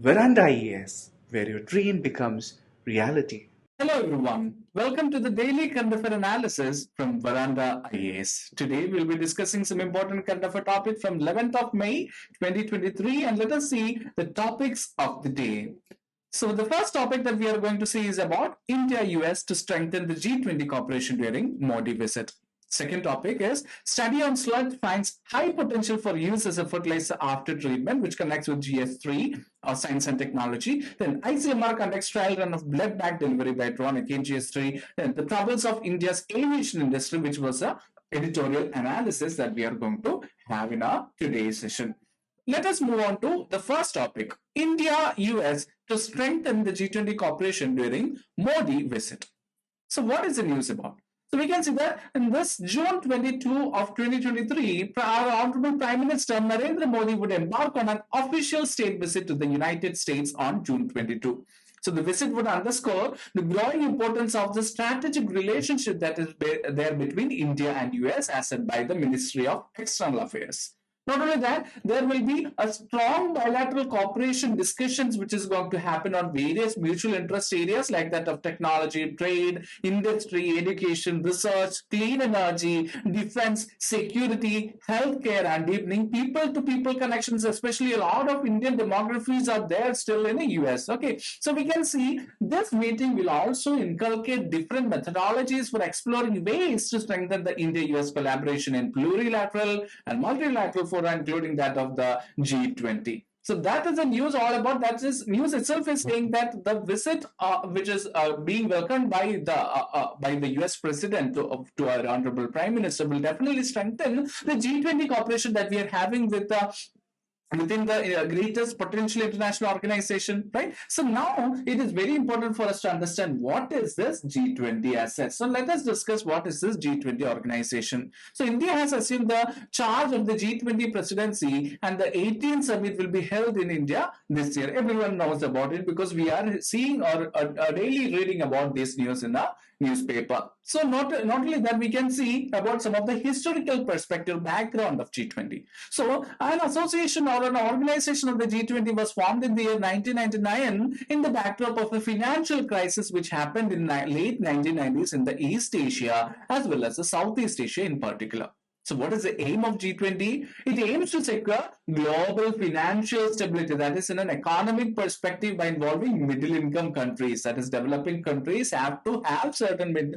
Veranda IAS, where your dream becomes reality. Hello everyone, welcome to the daily current affair analysis from Veranda IAS. Today we'll be discussing some important current affair topic from 11th of May 2023 and let us see the topics of the day. So the first topic that we are going to see is about India-US to strengthen the G20 cooperation during Modi visit. Second topic is study on sludge finds high potential for use as a fertilizer after treatment, which connects with GS3 or science and technology. Then ICMR conducts trial run of blood bag delivery by drone again GS3. Then the troubles of India's aviation industry, which was a editorial analysis that we are going to have in our today's session. Let us move on to the first topic, India-US to strengthen the G20 cooperation during Modi visit. So what is the news about? So we can see that in this June 22 of 2023, our Honorable Prime Minister Narendra Modi would embark on an official state visit to the United States on June 22. So the visit would underscore the growing importance of the strategic relationship that is there between India and US as said by the Ministry of External Affairs. Not only that, there will be a strong bilateral cooperation discussions which is going to happen on various mutual interest areas like that of technology, trade, industry, education, research, clean energy, defense, security, healthcare, and deepening people-to-people connections. Especially a lot of Indian demographies are there still in the US. Okay, so we can see this meeting will also inculcate different methodologies for exploring ways to strengthen the India-US collaboration in plurilateral and multilateral fora, including that of the G20. So that is the news all about. That is news itself is saying that the visit, which is being welcomed by the U.S. President to our Honorable Prime Minister, will definitely strengthen the G20 cooperation that we are having with within the greatest potential international organization, right? So now it is very important for us to understand what is this G20 asset. So let us discuss what is this G20 organization. So India has assumed the charge of the G20 presidency and the 18th summit will be held in India this year. Everyone knows about it because we are seeing or daily reading about this news in the newspaper. So not only that, we can see about some of the historical perspective background of G20. So an association or an organization of the G20 was formed in the year 1999 in the backdrop of a financial crisis which happened in late 1990s in the East Asia as well as the Southeast Asia in particular. So what is the aim of G20? It aims to secure global financial stability, that is in an economic perspective by involving middle income countries, that is developing countries have to have certain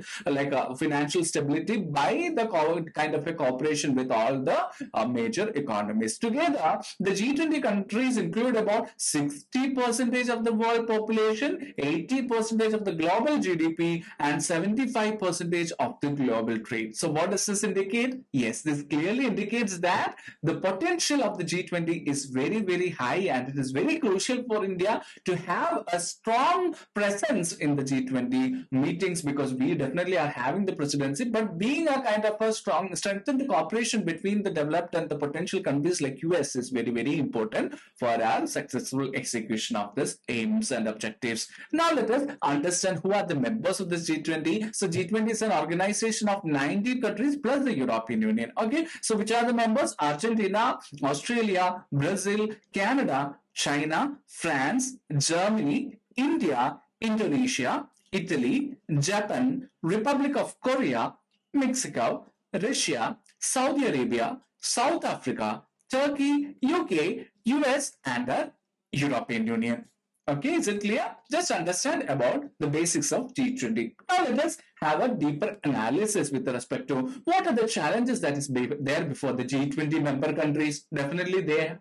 financial stability by the kind of a cooperation with all the major economies. Together, the G20 countries include about 60% of the world population, 80% of the global GDP and 75% of the global trade. So what does this indicate? Yes, this clearly indicates that the potential of the G20 is very, very high and it is very crucial for India to have a strong presence in the G20 meetings because we definitely are having the presidency, but being a kind of a strengthened cooperation between the developed and the potential countries like US is very, very important for our successful execution of this aims and objectives. Now let us understand who are the members of this G20. So G20 is an organization of 90 countries plus the European Union. Okay, so which are the members? Argentina, Australia, Brazil, Canada, China, France, Germany, India, Indonesia, Italy, Japan, Republic of Korea, Mexico, Russia, Saudi Arabia, South Africa, Turkey, UK, US, and the European Union. Okay, is it clear? Just understand about the basics of G20. Now let us have a deeper analysis with respect to what are the challenges that is there before the G20 member countries. Definitely they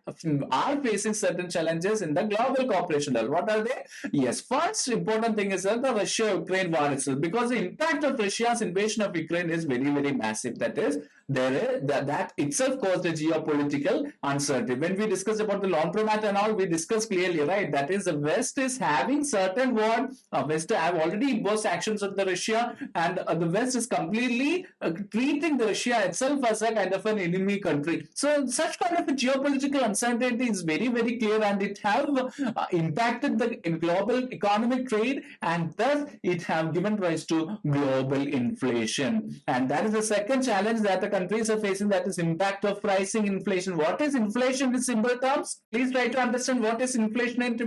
are facing certain challenges in the global cooperation level. What are they? Yes, first important thing is that the Russia-Ukraine war itself, because the impact of Russia's invasion of Ukraine is very, very massive. That is, that itself caused a geopolitical uncertainty. When we discuss about the laundromat and all, we discuss clearly, right? That is, the West is having certain West have already imposed actions on the Russia. and the West is completely treating the Russia itself as a kind of an enemy country. So such kind of a geopolitical uncertainty is very, very clear, and it have impacted the global economic trade, and thus it have given rise to global inflation. And that is the second challenge that the countries are facing, that is impact of pricing inflation. What is inflation in simple terms? Please try to understand what is inflation in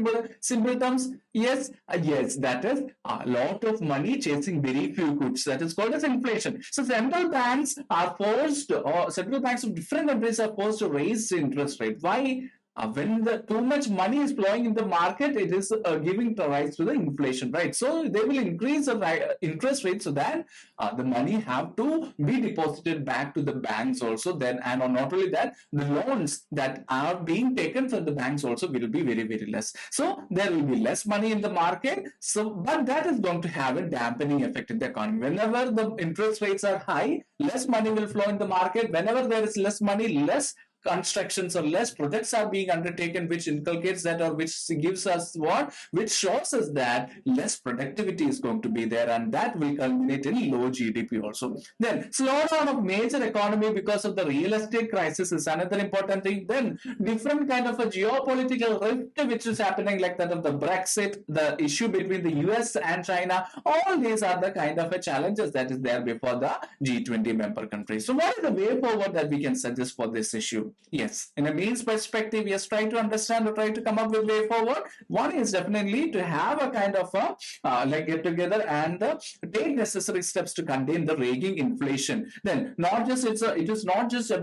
simple terms. Yes, yes, that is a lot of money chasing very few goods. That is called as inflation. So central banks are forced, or central banks of different countries are forced to raise the interest rate. Why? When the too much money is flowing in the market, it is giving rise to the inflation, right? So they will increase the interest rate so that the money have to be deposited back to the banks also. Then, and not only that, the loans that are being taken from the banks also will be very, very less. So there will be less money in the market. So, but that is going to have a dampening effect in the economy. Whenever the interest rates are high, less money will flow in the market. Whenever there is less money, less constructions or less projects are being undertaken, which inculcates that, or which gives us what, which shows us that less productivity is going to be there, and that will culminate in low GDP also. Then slowdown of major economy because of the real estate crisis is another important thing. Then different kind of a geopolitical rift which is happening, like that of the Brexit, the issue between the US and China. All these are the kind of a challenges that is there before the G20 member countries. So what is the way forward that we can suggest for this issue? Yes, in a means perspective, yes, try to understand or try to come up with way forward. One is definitely to have a kind of a like get together and take necessary steps to contain the raging inflation. Then not just it is not just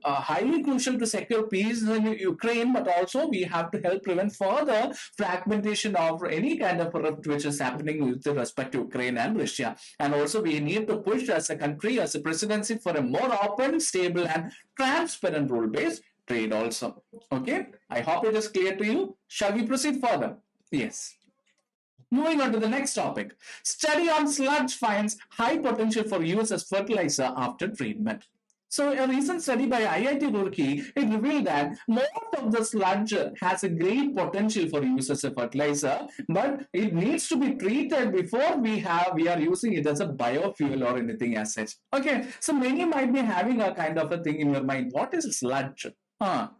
highly crucial to secure peace in Ukraine, but also we have to help prevent further fragmentation of any kind of rift which is happening with respect to Ukraine and Russia. And also we need to push as a country, as a presidency, for a more open, stable and transparent rule-based trade also. Okay, I hope it is clear to you. Shall we proceed further? Yes. Moving on to the next topic. Study on sludge finds high potential for use as fertilizer after treatment. So a recent study by IIT Roorkee, it revealed that most of the sludge has a great potential for use as a fertilizer, but it needs to be treated before we are using it as a biofuel or anything as such. Okay, so many might be having a kind of a thing in your mind. What is sludge?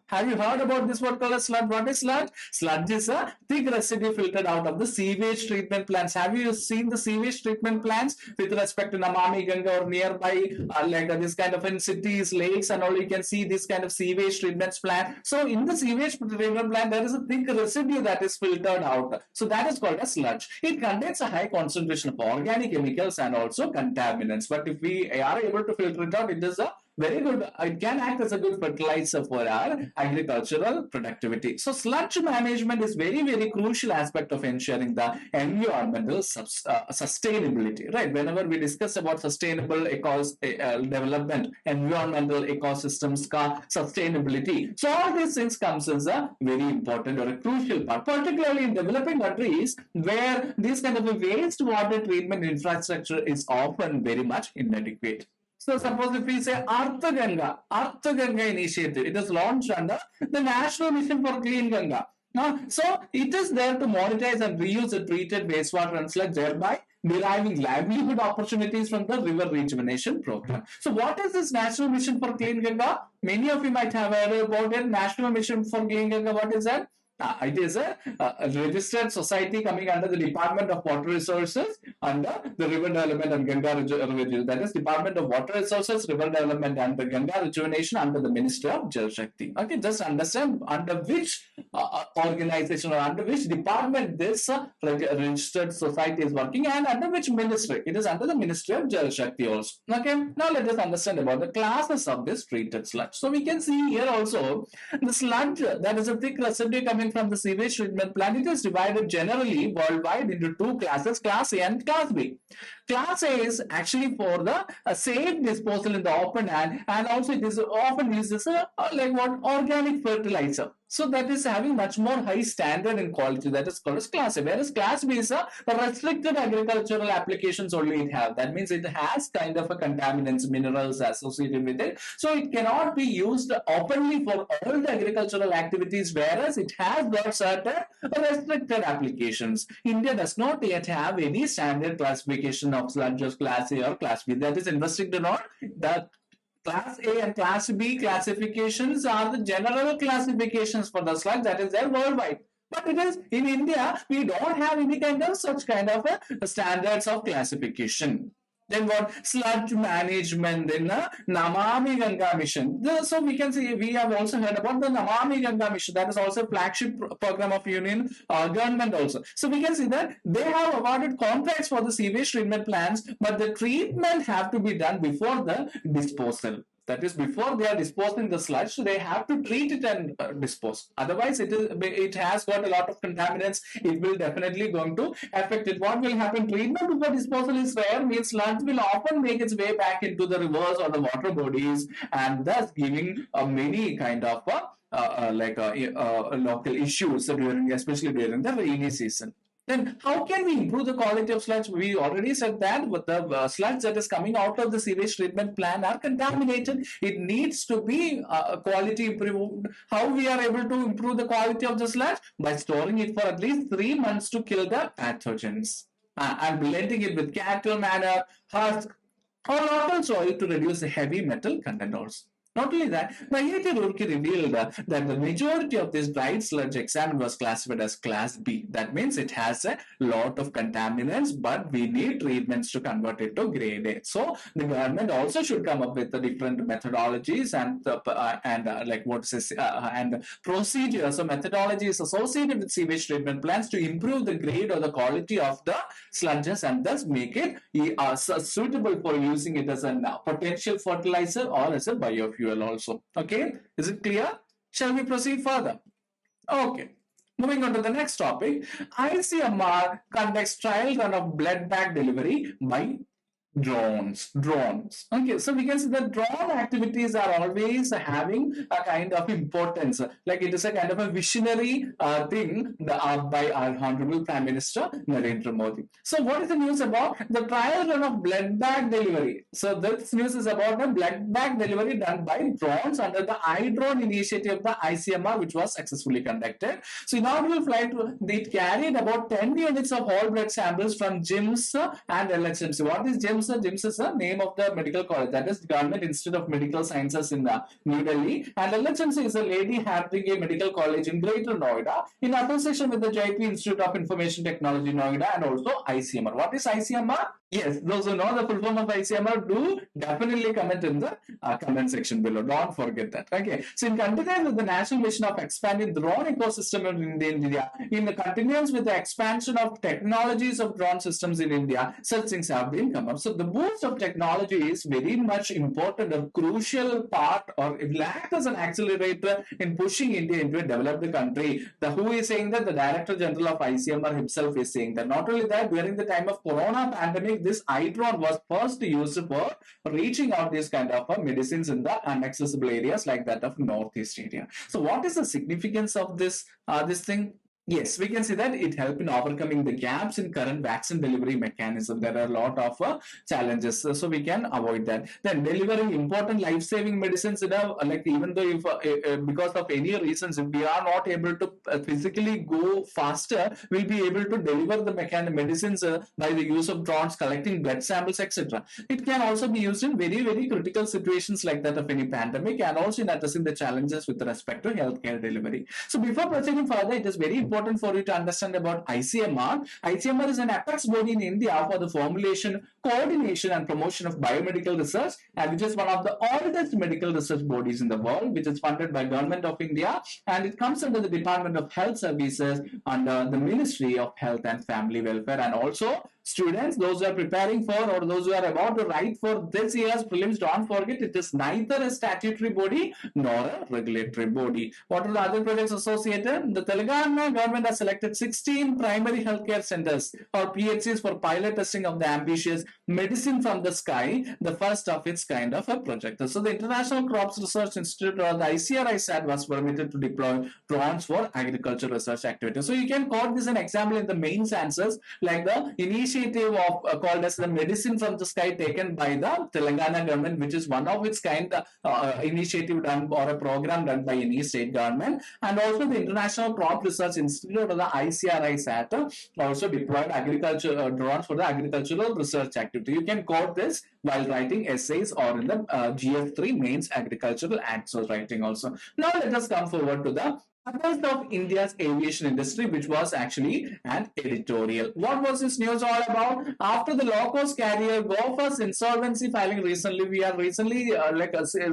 Have you heard about this word called sludge? What is sludge? Sludge is a thick residue filtered out of the sewage treatment plants. Have you seen the sewage treatment plants with respect to Namami Ganga or nearby this kind of in cities, lakes and all? You can see this kind of sewage treatment plant. So in the sewage treatment plant, there is a thick residue that is filtered out. So that is called a sludge. It contains a high concentration of organic chemicals and also contaminants. But if we are able to filter it out, it is a very good, it can act as a good fertilizer for our agricultural productivity. So sludge management is very, very crucial aspect of ensuring the environmental sustainability, right? Whenever we discuss about sustainable development, environmental ecosystems sustainability, so all these things comes as a very important or a crucial part, particularly in developing countries where this kind of a wastewater treatment infrastructure is often very much inadequate. So suppose if we say Artha Ganga initiative, it is launched under the National Mission for Clean Ganga. So it is there to monetize and reuse the treated wastewater and sludge, thereby deriving livelihood opportunities from the river rejuvenation program. So what is this National Mission for Clean Ganga? Many of you might have heard about it. National Mission for Clean Ganga, what is that? It is a registered society coming under the Department of Water Resources, under the River Development and Ganga Rejuvenation. That is Department of Water Resources, River Development and the Ganga Rejuvenation under the Ministry of Jal Shakti. Okay, just understand under which organization or under which department this registered society is working and under which ministry. It is under the Ministry of Jal Shakti also. Okay, now let us understand about the classes of this treated sludge. So we can see here also the sludge, that is a thick residue coming from the sewage treatment plant. It is divided generally worldwide into two classes, Class A and Class B. Class A is actually for the safe disposal in the open and also it is often used as a organic fertilizer. So that is having much more high standard in quality. That is called as Class A. Whereas Class B is a restricted agricultural applications only it have. That means it has kind of a contaminants, minerals associated with it. So it cannot be used openly for all the agricultural activities, whereas it has got certain restricted applications. India does not yet have any standard classification of sludges, class A or class B. That is interesting to know that Class A and Class B classifications are the general classifications for the sludge that is there worldwide. But it is in India, we don't have any kind of such kind of standards of classification. Then what? Sludge management, then Namami Ganga mission. So we can see, we have also heard about the Namami Ganga mission. That is also a flagship program of Union government also. So we can see that they have awarded contracts for the sewage treatment plants, but the treatment have to be done before the disposal. That is, before they are disposing the sludge, so they have to treat it and dispose. Otherwise, it has got a lot of contaminants. It will definitely going to affect it. What will happen? Treatment before disposal is rare, means sludge will often make its way back into the rivers or the water bodies, and thus giving many kind of local issues during, especially during the rainy season. Then how can we improve the quality of sludge? We already said that with the sludge that is coming out of the sewage treatment plant are contaminated. It needs to be quality improved. How we are able to improve the quality of the sludge? By storing it for at least 3 months to kill the pathogens. And blending it with cattle manure, husk, or local soil to reduce the heavy metal content also. Not only that, the IIT Roorkee revealed that the majority of this dried sludge examined was classified as Class B. That means it has a lot of contaminants, but we need treatments to convert it to Grade A. So the government also should come up with the different methodologies and procedures or methodologies associated with sewage treatment plants to improve the grade or the quality of the sludges and thus make it suitable for using it as a potential fertilizer or as a biofuel also. Okay, is it clear? Shall we proceed further? Okay. Moving on to the next topic, ICMR conducts trial run of blood bag delivery by drones. Okay, so we can see that drone activities are always having a kind of importance, like it is a kind of a visionary thing by our Honorable Prime Minister Narendra Modi. So what is the news about the trial run of blood bag delivery? So this news is about a blood bag delivery done by drones under the iDrone initiative of the ICMR, which was successfully conducted. So inaugural flight, it carried about 10 units of whole blood samples from GIMS and LHMC. What is GIMS? GIMS is the name of the medical college, that is Government Institute of Medical Sciences in New Delhi, and LHMC is a lady handling a medical college in Greater Noida in association with the JP Institute of Information Technology Noida and also ICMR. What is ICMR? Yes, those who know the full form of ICMR do definitely comment in the comment section below. Don't forget that. Okay. So in continuance with the national mission of expanding the drone ecosystem in India, in the continuance with the expansion of technologies of drone systems in India, such things have been come up. So the boost of technology is very much important, a crucial part, or it will act as an accelerator in pushing India into a developed country. Who is saying that? The Director General of ICMR himself is saying that. Not only that, during the time of Corona pandemic, this iDrone was first used for reaching out these kind of medicines in the inaccessible areas like that of Northeast India. So what is the significance of this thing? Yes, we can see that it helped in overcoming the gaps in current vaccine delivery mechanism. There are a lot of challenges, so we can avoid that. Then delivering important life-saving medicines, like even though if because of any reasons, if we are not able to physically go faster, we'll be able to deliver the medicines by the use of drones, collecting blood samples, etc. It can also be used in very, very critical situations like that of any pandemic, and also in addressing the challenges with respect to healthcare delivery. So before proceeding further, it is very important for you to understand about ICMR. ICMR is an apex body in India for the formulation, coordination and promotion of biomedical research, and which is one of the oldest medical research bodies in the world, which is funded by Government of India, and it comes under the Department of Health Services under the Ministry of Health and Family Welfare. And also students, those who are preparing for or those who are about to write for this year's prelims, don't forget it is neither a statutory body nor a regulatory body. What are the other projects associated? The Telangana government has selected 16 primary healthcare centers or PHCs for pilot testing of the ambitious medicine from the sky, the first of its kind of a project. So the International Crops Research Institute, or the ICRISAT, was permitted to deploy drones for agriculture research activities. So you can quote this an example in the mains answers, like the initial initiative of called as the medicine from the sky taken by the Telangana government, which is one of its kind initiative done or a program done by any state government, and also the International Crop Research Institute or the ICRI also deployed agriculture drones for the agricultural research activity. You can quote this while writing essays or in the GF3 mains agricultural answer writing also. Now let us come forward to the others of India's aviation industry, which was actually an editorial. What was this news all about? After the low-cost carrier Gophir's insolvency filing recently, we are recently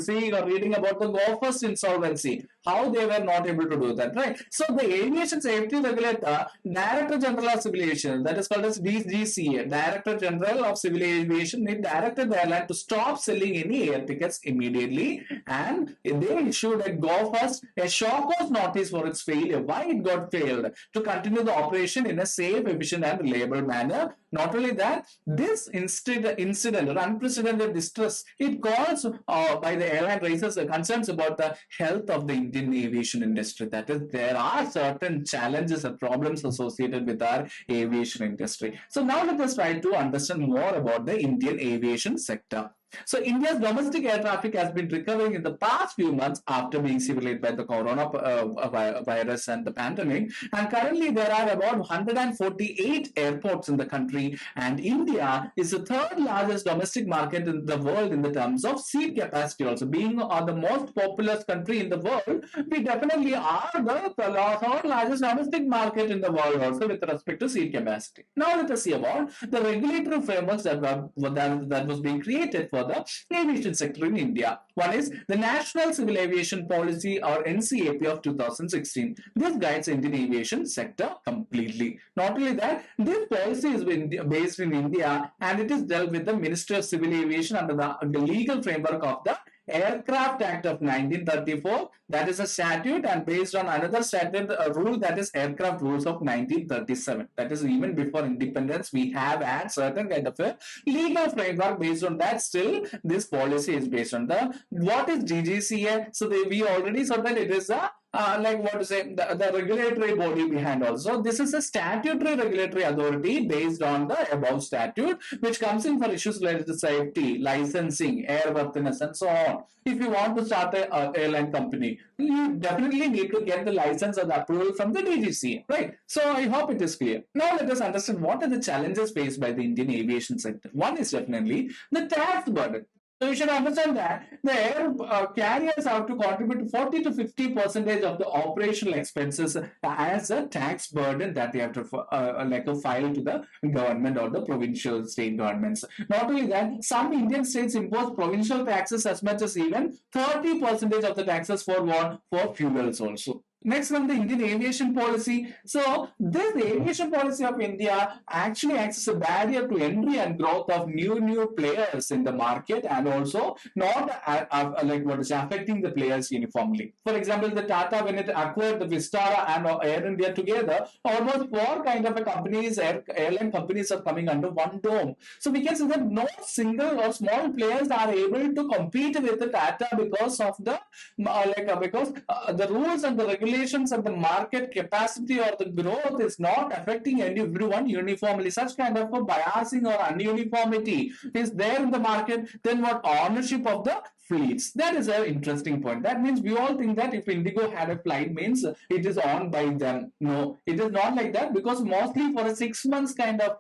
seeing or reading about the Gophir's insolvency, how they were not able to do that, right? So the aviation safety regulator, Director General of Civil Aviation, that is called as DGCA, Director General of Civil Aviation, they directed the airline to stop selling any air tickets immediately, and they issued a Gophir's a shock cause notice for its failure. Why it got failed? To continue the operation in a safe, efficient, and reliable manner. Not only that, this incident or unprecedented distress, it calls by the airline raises concerns about the health of the Indian aviation industry. That is, there are certain challenges and problems associated with our aviation industry. So now let us try to understand more about the Indian aviation sector. So India's domestic air traffic has been recovering in the past few months after being severely hit by the coronavirus and the pandemic. And currently there are about 148 airports in the country, and India is the third largest domestic market in the world in the terms of seat capacity. Also, being the most populous country in the world, we definitely are the third largest domestic market in the world also with respect to seat capacity. Now let us see about the regulatory frameworks that was being created for the aviation sector in India. One is the National Civil Aviation Policy or NCAP of 2016. This guides the Indian aviation sector completely. Not only that, this policy is based in India and it is dealt with the Ministry of Civil Aviation under the legal framework of the Aircraft Act of 1934, that is a statute, and based on another statute rule, that is Aircraft Rules of 1937. That is, even before independence, we have had certain kind of a legal framework based on that. Still, this policy is based on the what is DGCA. So we already saw that it is a the regulatory body behind also. This is a statutory regulatory authority based on the above statute, which comes in for issues related to safety, licensing, airworthiness, and so on. If you want to start an airline company, you definitely need to get the license or the approval from the DGCA, right? So I hope it is clear. Now let us understand what are the challenges faced by the Indian aviation sector. One is definitely the tax burden. So you should understand that the air carriers have to contribute 40 to 50% of the operational expenses as a tax burden that they have to file to the government or the provincial state governments. Not only that, some Indian states impose provincial taxes as much as even 30% of the taxes for what? For fuels also. Next comes the Indian aviation policy. So this aviation policy of India actually acts as a barrier to entry and growth of new players in the market, and also not affecting the players uniformly. For example, the Tata, when it acquired the Vistara and Air India together, almost four kind of a companies, airline companies are coming under one dome. So we can see that no single or small players are able to compete with the Tata because of the the rules and the regulations and the market capacity or the growth is not affecting everyone uniformly. Such kind of a biasing or ununiformity is there in the market. Then what? Ownership of the fleets. That is an interesting point. That means we all think that if Indigo had a flight means it is owned by them. No, it is not like that, because mostly for a 6 months kind of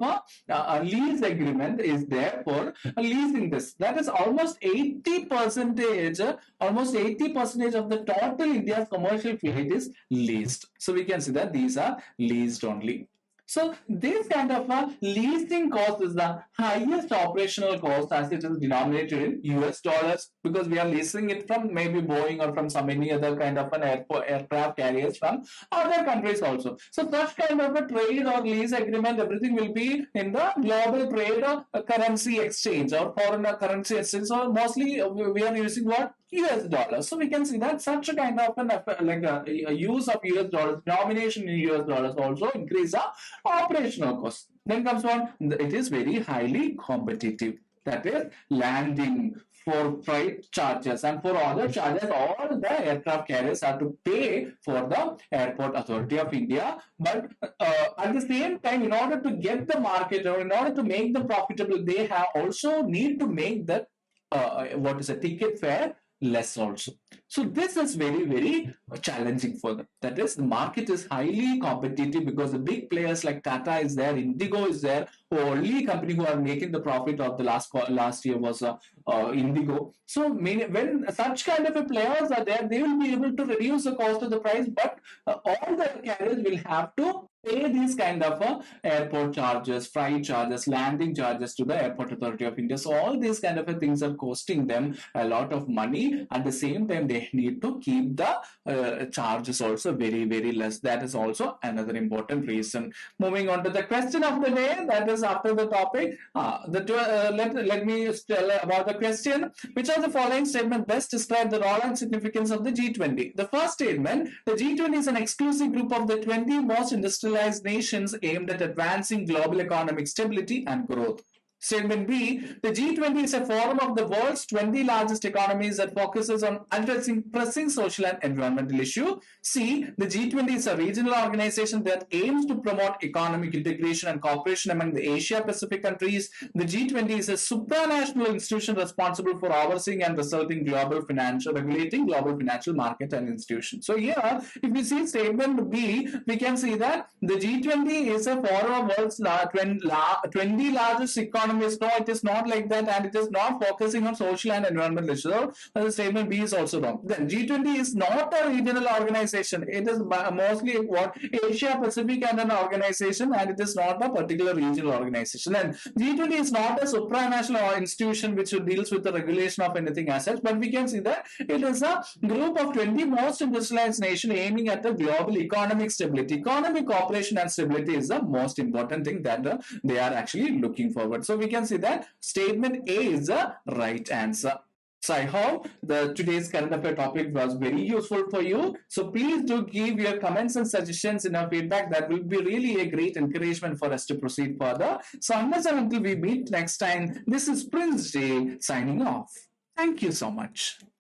a lease agreement is there for leasing this. That is almost 80%, almost 80% of the total India's commercial fleet is leased. So we can see that these are leased only. So this kind of a leasing cost is the highest operational cost as it is denominated in US dollars, because we are leasing it from maybe Boeing or from some any other kind of an aircraft carriers from other countries also. So such kind of a trade or lease agreement, everything will be in the global trade or currency exchange or foreign currency exchange. So mostly we are using what? US dollars. So we can see that such a kind of a use of US dollars, denomination in US dollars also increase the operational cost. Then comes on, it is very highly competitive. That is landing, for freight charges, and for other charges, all the aircraft carriers have to pay for the Airport Authority of India. But at the same time, in order to get the market or in order to make them profitable, they have also need to make the what is a ticket fare less also. So this is very, very challenging for them. That is, the market is highly competitive because the big players like Tata is there, Indigo is there, who only company who are making the profit of the last year was Indigo. So when such kind of a players are there, they will be able to reduce the cost of the price, but all the carriers will have to pay these kind of airport charges, freight charges, landing charges to the Airport Authority of India. So all these kind of things are costing them a lot of money. At the same time, they need to keep the charges also very, very less. That is also another important reason. Moving on to the question of the day, that is after the topic. Let me tell about the question. Which of the following statement best describe the role and significance of the G20? The first statement: the G20 is an exclusive group of the 20 most industrialized nations aimed at advancing global economic stability and growth. Statement B: the G20 is a forum of the world's 20 largest economies that focuses on addressing pressing social and environmental issues. C: the G20 is a regional organization that aims to promote economic integration and cooperation among the Asia-Pacific countries. The G20 is a supranational institution responsible for overseeing and regulating global financial market and institutions. So here, if we see statement B, we can see that the G20 is a forum of world's 20 largest economies. No, it is not like that, and it is not focusing on social and environmental issues. So the statement B is also wrong. Then G20 is not a regional organization. It is mostly what Asia Pacific and an organization, and it is not a particular regional organization. And G20 is not a supranational institution which deals with the regulation of anything as such, but we can see that it is a group of 20 most industrialized nations aiming at the global economic stability. Economic cooperation and stability is the most important thing that they are actually looking forward. So we can see that statement A is the right answer. So I hope today's current affair topic was very useful for you. So please do give your comments and suggestions in our feedback. That will be really a great encouragement for us to proceed further. So unless and until we meet next time, this is Prince J signing off. Thank you so much.